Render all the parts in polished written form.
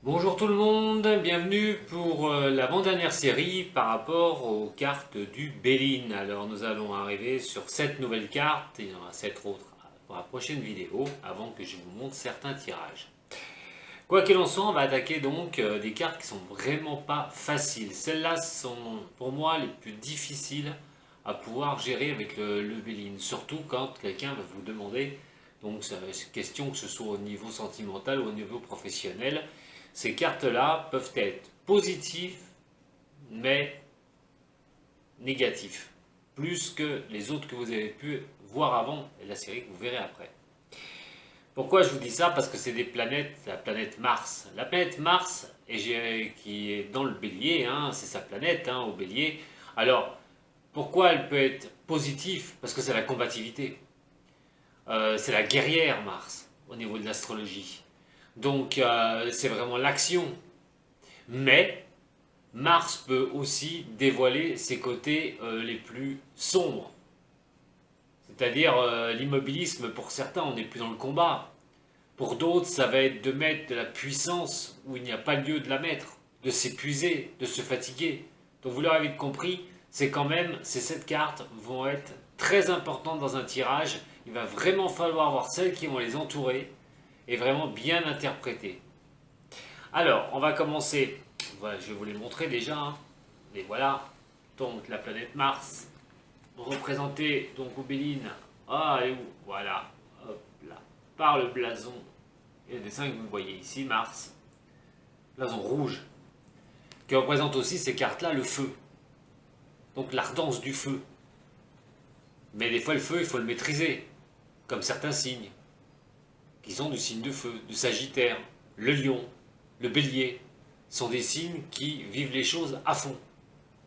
Bonjour tout le monde, bienvenue pour l'avant-dernière série par rapport aux cartes du Béline. Alors nous allons arriver sur 7 nouvelles cartes, et il y en aura 7 autres pour la prochaine vidéo avant que je vous montre certains tirages. Quoi qu'il en soit, on va attaquer donc des cartes qui sont vraiment pas faciles. Celles-là sont pour moi les plus difficiles à pouvoir gérer avec le Béline, surtout quand quelqu'un va vous demander, donc c'est question que ce soit au niveau sentimental ou au niveau professionnel. Ces cartes-là peuvent être positives, mais négatives. Plus que les autres que vous avez pu voir avant et la série que vous verrez après. Pourquoi je vous dis ça? Parce que c'est des planètes, la planète Mars. La planète Mars, qui est dans le bélier, hein, c'est sa planète hein, au bélier. Alors, pourquoi elle peut être positive? Parce que c'est la combativité. C'est la guerrière Mars au niveau de l'astrologie. Donc c'est vraiment l'action. Mais Mars peut aussi dévoiler ses côtés les plus sombres. C'est-à-dire l'immobilisme, pour certains, on n'est plus dans le combat. Pour d'autres, ça va être de mettre de la puissance où il n'y a pas lieu de la mettre, de s'épuiser, de se fatiguer. Donc vous l'aurez vite compris, c'est quand même, ces 7 cartes vont être très importantes dans un tirage. Il va vraiment falloir voir celles qui vont les entourer et vraiment bien interpréter. Alors, on va commencer. Voilà, je vais vous les montrer déjà. Hein. Mais voilà, donc la planète Mars, représentée donc au Béline. Ah, elle est où? Voilà, hop là, par le blason. Et le dessin que vous voyez ici, Mars, blason rouge, qui représente aussi ces cartes-là le feu. Donc l'ardence du feu. Mais des fois, le feu, il faut le maîtriser, comme certains signes, qui sont du signe de feu, du Sagittaire, le Lion, le Bélier, sont des signes qui vivent les choses à fond.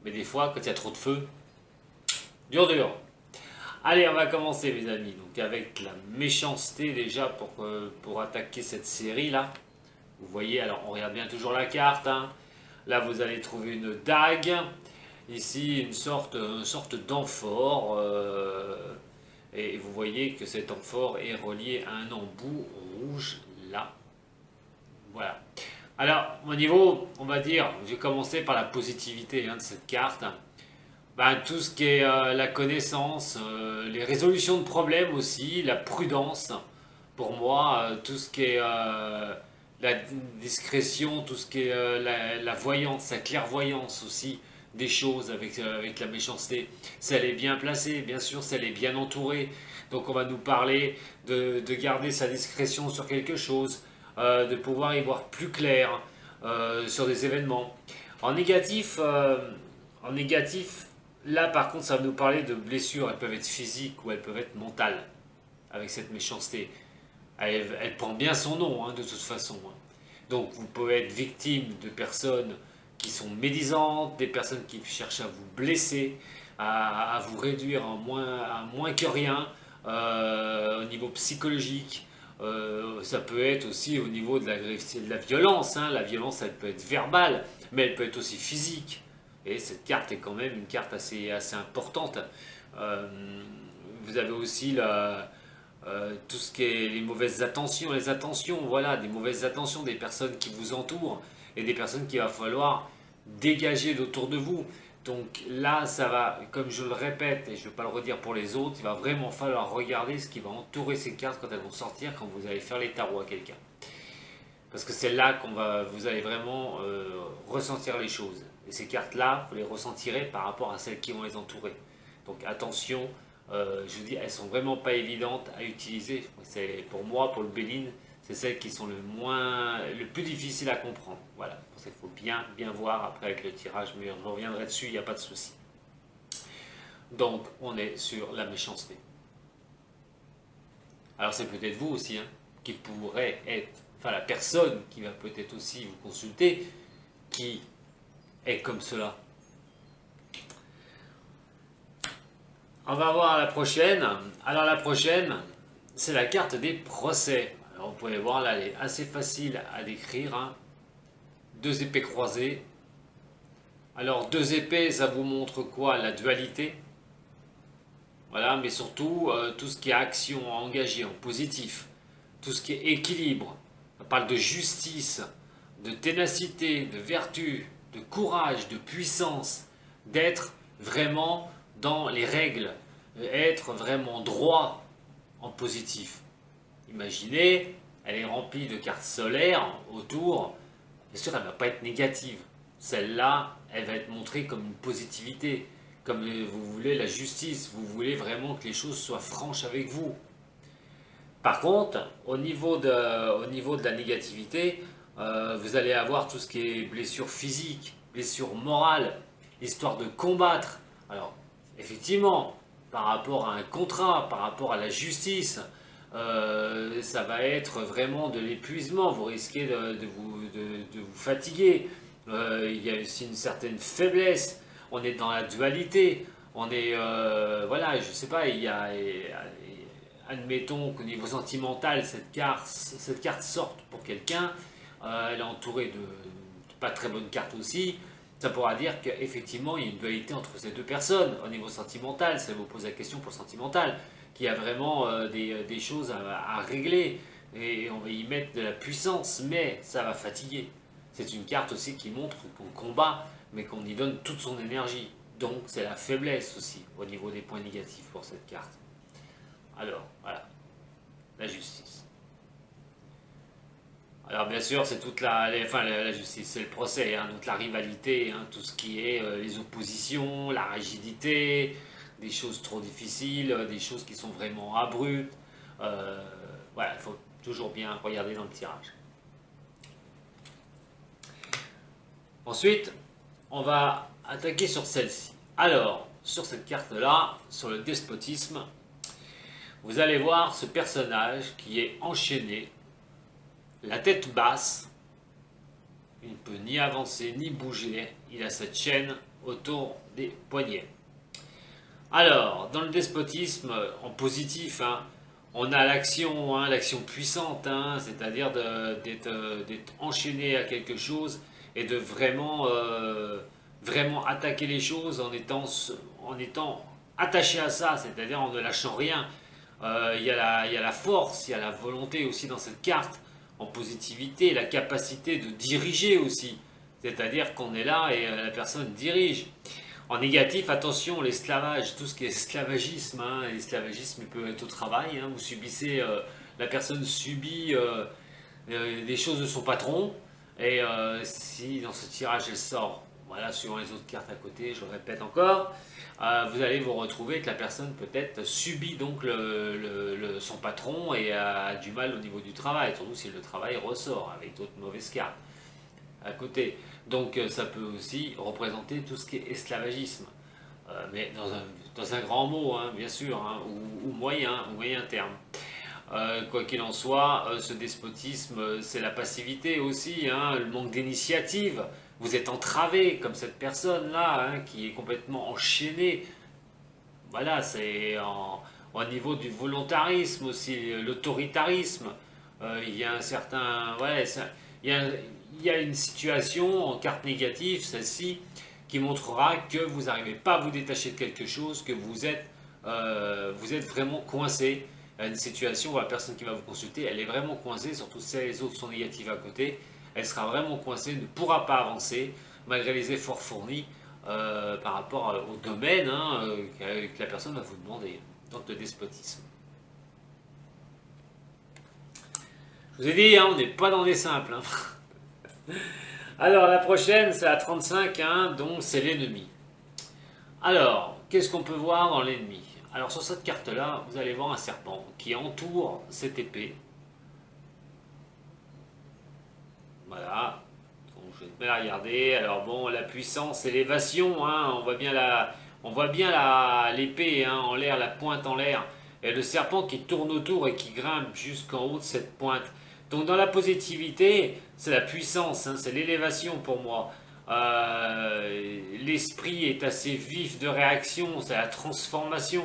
Mais des fois, quand il y a trop de feu, dur dur. Allez, on va commencer mes amis, donc avec la méchanceté déjà pour attaquer cette série-là. Vous voyez, alors on regarde bien toujours la carte. Hein. Là, vous allez trouver une dague. Ici, une sorte d'amphore. Et vous voyez que cet amphore est relié à un embout rouge là. Voilà. Alors, au niveau, on va dire, je vais commencer par la positivité hein, de cette carte. Ben, tout ce qui est la connaissance, les résolutions de problèmes aussi, la prudence. Pour moi, tout ce qui est la discrétion, tout ce qui est la voyance, la clairvoyance aussi des choses avec la méchanceté. Si elle est bien placée, bien sûr, si elle est bien entourée. Donc on va nous parler de garder sa discrétion sur quelque chose, de pouvoir y voir plus clair sur des événements. En négatif, en négatif, là par contre ça va nous parler de blessures, elles peuvent être physiques ou elles peuvent être mentales avec cette méchanceté. Elle prend bien son nom hein, de toute façon. Hein. Donc vous pouvez être victime de personnes qui sont médisantes, des personnes qui cherchent à vous blesser, à vous réduire à moins que rien au niveau psychologique. Ça peut être aussi au niveau de la violence. Hein. La violence, elle peut être verbale, mais elle peut être aussi physique. Et cette carte est quand même une carte assez importante. Euh, Vous avez aussi tout ce qui est les mauvaises attentions, les attentions, voilà, des mauvaises attentions des personnes qui vous entourent et des personnes qu'il va falloir dégager d'autour de vous. Donc là, ça va, comme je le répète, et je ne vais pas le redire pour les autres, il va vraiment falloir regarder ce qui va entourer ces cartes quand elles vont sortir, quand vous allez faire les tarots à quelqu'un. Parce que c'est là vous allez vraiment ressentir les choses. Et ces cartes-là, vous les ressentirez par rapport à celles qui vont les entourer. Donc attention, je vous dis, elles sont vraiment pas évidentes à utiliser. Pour moi, pour le Béline, c'est celles qui sont le plus difficile à comprendre. Voilà, pour ça il faut bien voir après avec le tirage, mais je reviendrai dessus, il n'y a pas de souci. Donc on est sur la méchanceté. Alors c'est peut-être vous aussi, hein, qui pourrait être, enfin la personne qui va peut-être aussi vous consulter, qui est comme cela. On va voir la prochaine. Alors la prochaine, c'est la carte des procès. Alors vous pouvez voir là, elle est assez facile à décrire. Hein. Deux épées croisées. Alors deux épées, ça vous montre quoi? La dualité. Voilà, mais surtout tout ce qui est action engagée en positif. Tout ce qui est équilibre. On parle de justice, de ténacité, de vertu, de courage, de puissance, d'être vraiment dans les règles, être vraiment droit en positif. Imaginez, elle est remplie de cartes solaires autour, bien sûr elle ne va pas être négative. Celle-là, elle va être montrée comme une positivité, comme vous voulez la justice, vous voulez vraiment que les choses soient franches avec vous. Par contre, au niveau de la négativité, vous allez avoir tout ce qui est blessure physique, blessure morale, histoire de combattre. Alors, effectivement, par rapport à un contrat, par rapport à la justice, ça va être vraiment de l'épuisement, vous risquez de vous fatiguer. Il y a aussi une certaine faiblesse, on est dans la dualité, on est, voilà, je sais pas, admettons qu'au niveau sentimental, cette carte sorte pour quelqu'un, elle est entourée de pas très bonnes cartes aussi, ça pourra dire qu'effectivement il y a une dualité entre ces deux personnes au niveau sentimental, ça vous pose la question pour le sentimental, qu'il y a vraiment des choses à régler, et on va y mettre de la puissance, mais ça va fatiguer. C'est une carte aussi qui montre qu'on combat, mais qu'on y donne toute son énergie. Donc c'est la faiblesse aussi au niveau des points négatifs pour cette carte. Alors, voilà, la justice. Alors bien sûr, c'est toute la justice, c'est le procès, hein, donc la rivalité, hein, tout ce qui est les oppositions, la rigidité, des choses trop difficiles, des choses qui sont vraiment abruptes. Voilà, il faut toujours bien regarder dans le tirage. Ensuite, on va attaquer sur celle-ci. Alors, sur cette carte-là, sur le despotisme, vous allez voir ce personnage qui est enchaîné, la tête basse, il ne peut ni avancer ni bouger, il a cette chaîne autour des poignets. Alors, dans le despotisme, en positif, hein, on a l'action, hein, l'action puissante, hein, c'est-à-dire d'être enchaîné à quelque chose et de vraiment, vraiment attaquer les choses en étant attaché à ça, c'est-à-dire en ne lâchant rien. Il y a la force, il y a la volonté aussi dans cette carte, en positivité, la capacité de diriger aussi. C'est-à-dire qu'on est là et la personne dirige. En négatif, attention, l'esclavage, tout ce qui est esclavagisme, hein, l'esclavagisme il peut être au travail, hein, vous subissez, la personne subit des choses de son patron, et si dans ce tirage elle sort, voilà, suivant les autres cartes à côté, je le répète encore, vous allez vous retrouver que la personne peut-être subit donc son patron et a du mal au niveau du travail, surtout si le travail ressort avec d'autres mauvaises cartes à côté. Donc ça peut aussi représenter tout ce qui est esclavagisme, mais dans un grand mot, hein, bien sûr, hein, ou moyen terme. Quoi qu'il en soit, ce despotisme, c'est la passivité aussi, hein, le manque d'initiative. Vous êtes entravé comme cette personne-là, hein, qui est complètement enchaînée. Voilà, c'est au niveau du volontarisme aussi, l'autoritarisme. Il y a un certain... Ouais, il y a une situation en carte négative, celle-ci, qui montrera que vous n'arrivez pas à vous détacher de quelque chose, que vous êtes vraiment coincé. Une situation où la personne qui va vous consulter, elle est vraiment coincée, surtout si les autres sont négatives à côté, elle sera vraiment coincée, ne pourra pas avancer, malgré les efforts fournis par rapport au domaine, hein, que la personne va vous demander, donc le despotisme. Je vous ai dit, hein, on n'est pas dans des simples. Hein. Alors la prochaine, c'est la 35, hein, donc c'est l'ennemi. Alors, qu'est-ce qu'on peut voir dans l'ennemi? Alors sur cette carte-là, vous allez voir un serpent qui entoure cette épée. Voilà. Donc, je vais la regarder. Alors bon, la puissance, l'élévation, hein, on voit bien l'épée, hein, en l'air, la pointe en l'air. Et le serpent qui tourne autour et qui grimpe jusqu'en haut de cette pointe. Donc dans la positivité, c'est la puissance, hein, c'est l'élévation pour moi. L'esprit est assez vif de réaction, c'est la transformation.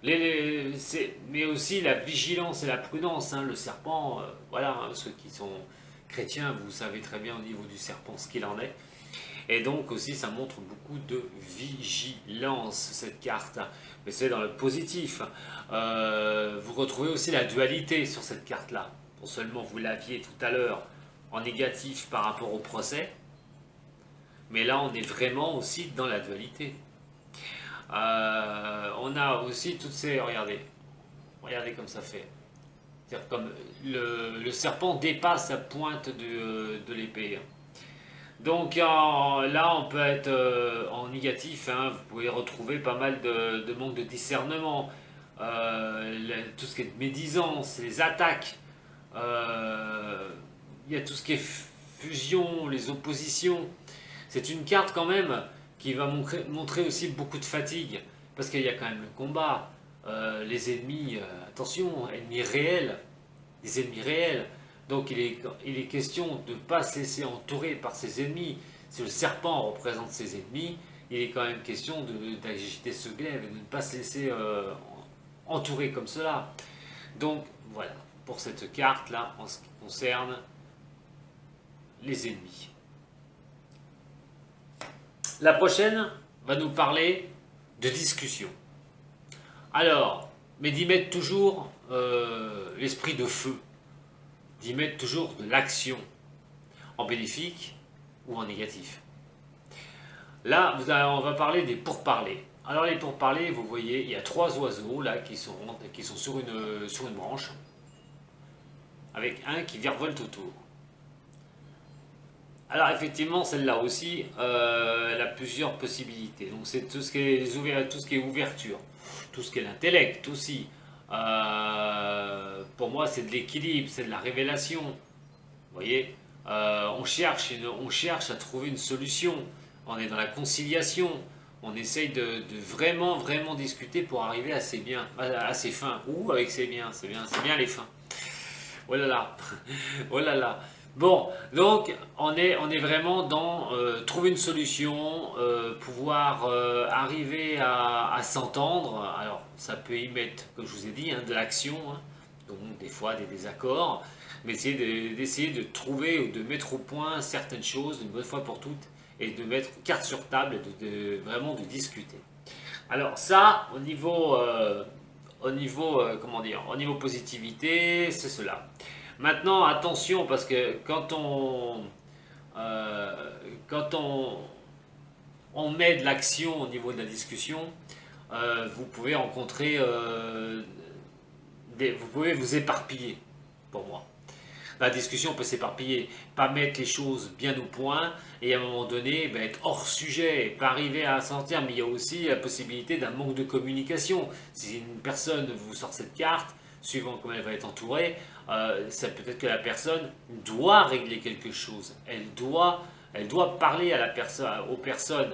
Mais aussi la vigilance et la prudence. Hein, le serpent, voilà, hein, ceux qui sont chrétiens, vous savez très bien au niveau du serpent ce qu'il en est. Et donc aussi, ça montre beaucoup de vigilance, cette carte. Mais c'est dans le positif. Vous retrouvez aussi la dualité sur cette carte-là. Non seulement vous l'aviez tout à l'heure en négatif par rapport au procès, mais là on est vraiment aussi dans la dualité. On a aussi toutes ces... regardez comme ça fait. C'est-à-dire comme le serpent dépasse la pointe de l'épée. Donc là, on peut être en négatif, hein. Vous pouvez retrouver pas mal de manque de discernement, tout ce qui est médisance, les attaques, il y a tout ce qui est fusion, les oppositions. C'est une carte quand même qui va montrer aussi beaucoup de fatigue, parce qu'il y a quand même le combat, les ennemis, attention, ennemis réels, des ennemis réels. Donc il est question de ne pas se laisser entourer par ses ennemis. Si le serpent représente ses ennemis, il est quand même question d'agiter ce glaive et de ne pas se laisser entourer comme cela. Donc voilà, pour cette carte-là, en ce qui concerne les ennemis. La prochaine va nous parler de discussion. Alors, mais d'y mettre toujours l'esprit de feu, d'y mettre toujours de l'action, en bénéfique ou en négatif. Là, on va parler des pourparlers. Alors les pourparlers, vous voyez, il y a 3 oiseaux là qui sont sur une branche, avec un qui virevolte autour. Alors effectivement, celle-là aussi, elle a plusieurs possibilités. Donc c'est tout ce qui est ouverture, tout ce qui est l'intellect aussi. Pour moi, c'est de l'équilibre, c'est de la révélation. Vous voyez, on cherche à trouver une solution. On est dans la conciliation. On essaye de vraiment discuter pour arriver à ses fins. Ou avec ses biens, c'est bien les fins. Oh là là, oh là là. Bon, donc on est vraiment dans trouver une solution, pouvoir arriver à s'entendre. Alors ça peut y mettre, comme je vous ai dit, hein, de l'action, hein, donc des fois des désaccords, mais d'essayer de trouver ou de mettre au point certaines choses une bonne fois pour toutes et de mettre carte sur table et vraiment de discuter. Alors ça, au niveau positivité, c'est cela. Maintenant, attention, parce que quand on met de l'action au niveau de la discussion, vous pouvez rencontrer, vous pouvez vous éparpiller, pour moi. La discussion peut s'éparpiller, pas mettre les choses bien au point, et à un moment donné, être hors sujet, pas arriver à sortir, mais il y a aussi la possibilité d'un manque de communication. Si une personne vous sort cette carte, suivant comment elle va être entourée, c'est peut-être que la personne doit régler quelque chose. Elle doit parler à aux personnes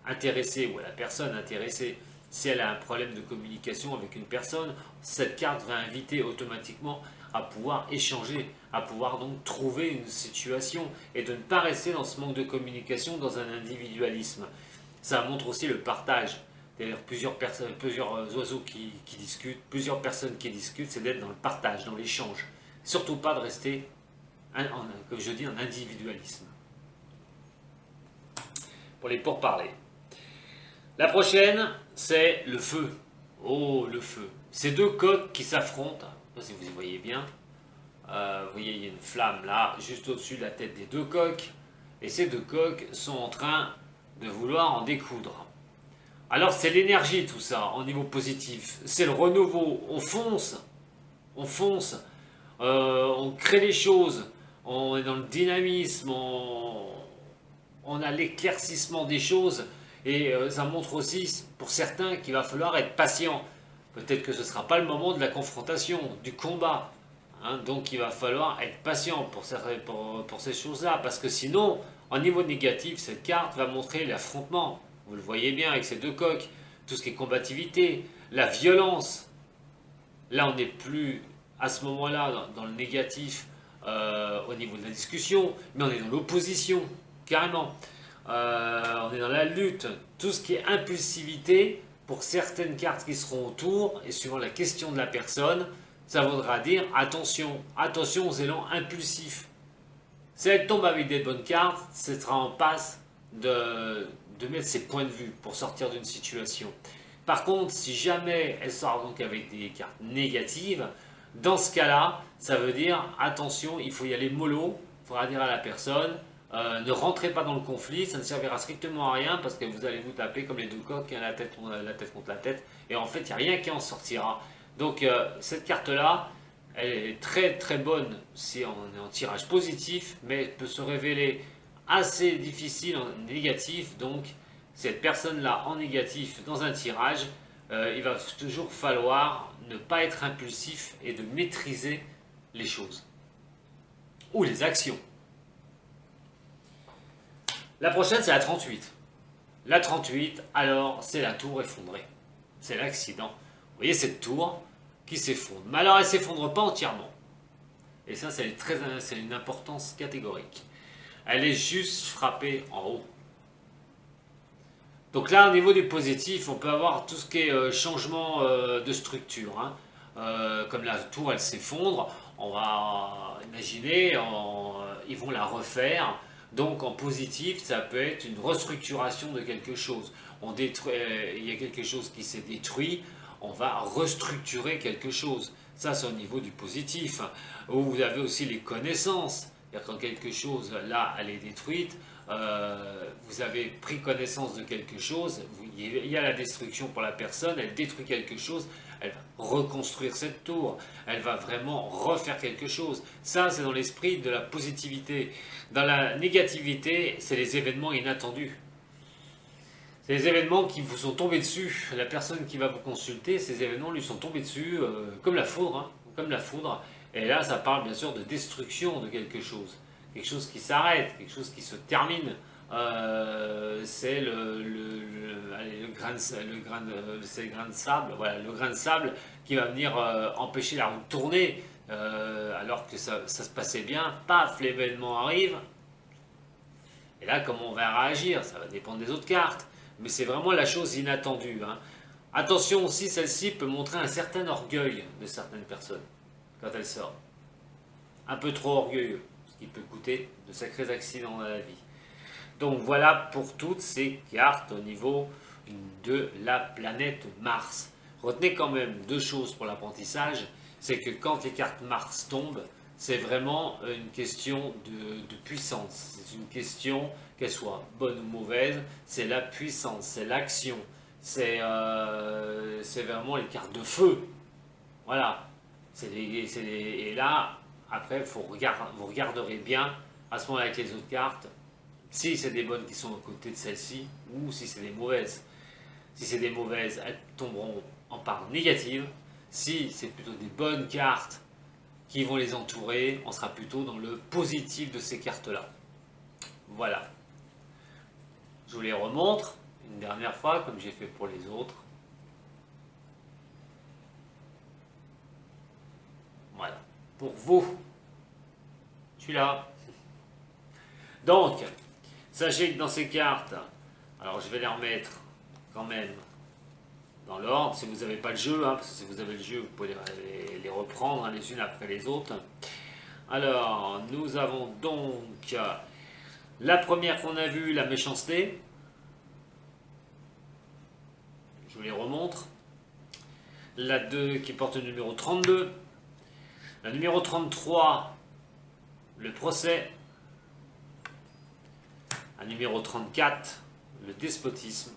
intéressées ou à la personne intéressée. Si elle a un problème de communication avec une personne, cette carte va inviter automatiquement à pouvoir échanger, à pouvoir donc trouver une situation et de ne pas rester dans ce manque de communication, dans un individualisme. Ça montre aussi le partage. D'ailleurs, plusieurs oiseaux qui discutent, plusieurs personnes qui discutent, c'est d'être dans le partage, dans l'échange. Surtout pas de rester, comme je dis, en individualisme. Pour les pourparlers. La prochaine, c'est le feu. Oh, le feu. Ces 2 coqs qui s'affrontent, je ne sais pas si vous y voyez bien. Vous voyez, il y a une flamme là, juste au-dessus de la tête des 2 coqs. Et ces 2 coqs sont en train de vouloir en découdre. Alors c'est l'énergie tout ça, au niveau positif. C'est le renouveau, on fonce, on crée les choses, on est dans le dynamisme, on a l'éclaircissement des choses. Et ça montre aussi, pour certains, qu'il va falloir être patient. Peut-être que ce ne sera pas le moment de la confrontation, du combat. Hein, donc il va falloir être patient pour ces choses-là. Parce que sinon, au niveau négatif, cette carte va montrer l'affrontement. Vous le voyez bien avec ces 2 coqs, tout ce qui est combativité, la violence. Là, on n'est plus à ce moment-là dans le négatif au niveau de la discussion, mais on est dans l'opposition, carrément. On est dans la lutte. Tout ce qui est impulsivité, pour certaines cartes qui seront autour, et suivant la question de la personne, ça voudra dire attention aux élans impulsifs. Si elle tombe avec des bonnes cartes, ce sera en passe de mettre ses points de vue pour sortir d'une situation. Par contre, si jamais elle sort donc avec des cartes négatives, dans ce cas-là, ça veut dire attention, il faut y aller mollo, il faudra dire à la personne, ne rentrez pas dans le conflit, ça ne servira strictement à rien parce que vous allez vous taper comme les deux coqs, la tête contre la tête, et en fait il n'y a rien qui en sortira. Donc cette carte-là, elle est très très bonne si on est en tirage positif, mais peut se révéler assez difficile en négatif. Donc cette personne-là en négatif dans un tirage, il va toujours falloir ne pas être impulsif et de maîtriser les choses ou les actions. La prochaine, c'est la 38. La 38, alors, c'est la tour effondrée. C'est l'accident. Vous voyez cette tour qui s'effondre. Mais alors, elle ne s'effondre pas entièrement. Et ça, c'est une importance catégorique. Elle est juste frappée en haut. Donc là, au niveau du positif, on peut avoir tout ce qui est changement de structure. Hein. Comme la tour, elle s'effondre, on va imaginer, ils vont la refaire. Donc en positif, ça peut être une restructuration de quelque chose. Il y a quelque chose qui s'est détruit, on va restructurer quelque chose. Ça, c'est au niveau du positif. Ou vous avez aussi les connaissances. C'est-à-dire quand quelque chose, là, elle est détruite, vous avez pris connaissance de quelque chose, il y a la destruction pour la personne, elle détruit quelque chose, elle va reconstruire cette tour, elle va vraiment refaire quelque chose. Ça, c'est dans l'esprit de la positivité. Dans la négativité, c'est les événements inattendus. C'est les événements qui vous sont tombés dessus. La personne qui va vous consulter, ces événements lui sont tombés dessus comme la foudre. Hein, comme la foudre. Et là, ça parle bien sûr de destruction de quelque chose. Quelque chose qui s'arrête, quelque chose qui se termine. C'est le grain de sable, voilà, le grain de sable qui va venir empêcher la roue de tourner, alors que ça se passait bien, paf, l'événement arrive, et là comment on va réagir, ça va dépendre des autres cartes, mais c'est vraiment la chose inattendue. Hein. Attention aussi, celle-ci peut montrer un certain orgueil de certaines personnes, quand elle sort. Un peu trop orgueilleux, ce qui peut coûter de sacrés accidents dans la vie. Donc voilà pour toutes ces cartes au niveau de la planète Mars. Retenez quand même deux choses pour l'apprentissage, c'est que quand les cartes Mars tombent, c'est vraiment une question de puissance. C'est une question, qu'elle soit bonne ou mauvaise, c'est la puissance, c'est l'action, c'est vraiment les cartes de feu. Voilà. Et là, après, vous regarderez bien à ce moment-là avec les autres cartes, si c'est des bonnes qui sont à côté de celle-ci, ou si c'est des mauvaises. Si c'est des mauvaises, elles tomberont en part négative. Si c'est plutôt des bonnes cartes qui vont les entourer, on sera plutôt dans le positif de ces cartes-là. Voilà. Je vous les remontre une dernière fois, comme j'ai fait pour les autres. Voilà. Pour vous. Je suis là. Donc, sachez que dans ces cartes, alors je vais les remettre quand même dans l'ordre, si vous n'avez pas le jeu, hein, parce que si vous avez le jeu, vous pouvez les reprendre hein, les unes après les autres. Alors, nous avons donc la première qu'on a vue, la méchanceté. Je vous les remontre. La 2 qui porte le numéro 32. La numéro 33, le procès. La numéro 34, le despotisme.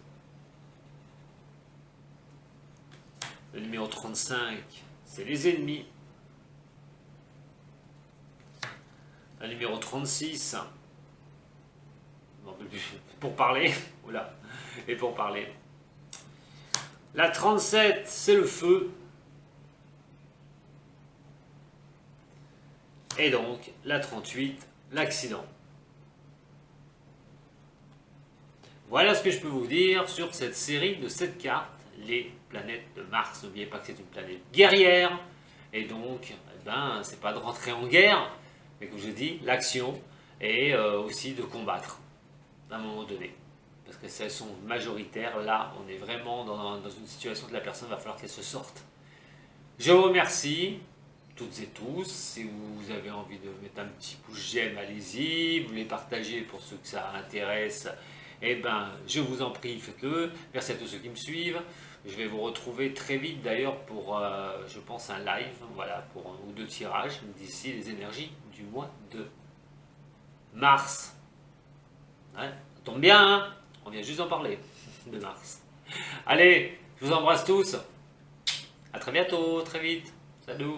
Le numéro 35, c'est les ennemis. La numéro 36, pour parler, oula, et pour parler. La 37, c'est le feu. Et donc, la 38, l'accident. Voilà ce que je peux vous dire sur cette série de 7 cartes, les planètes de Mars. N'oubliez pas que c'est une planète guerrière, et donc, c'est pas de rentrer en guerre, mais comme je dis, l'action, et aussi de combattre, à un moment donné. Parce que si elles sont majoritaires, là, on est vraiment dans une situation que la personne va falloir qu'elle se sorte. Je vous remercie, toutes et tous. Si vous avez envie de mettre un petit pouce j'aime, allez-y. Vous les partagez pour ceux que ça intéresse. Eh ben, je vous en prie, faites-le. Merci à tous ceux qui me suivent. Je vais vous retrouver très vite d'ailleurs pour, je pense, un live, voilà, pour un ou deux tirages d'ici les énergies du mois de Mars. Ouais, ça tombe bien, hein, on vient juste d'en parler, de Mars. Allez, je vous embrasse tous. À très bientôt, très vite. Salut.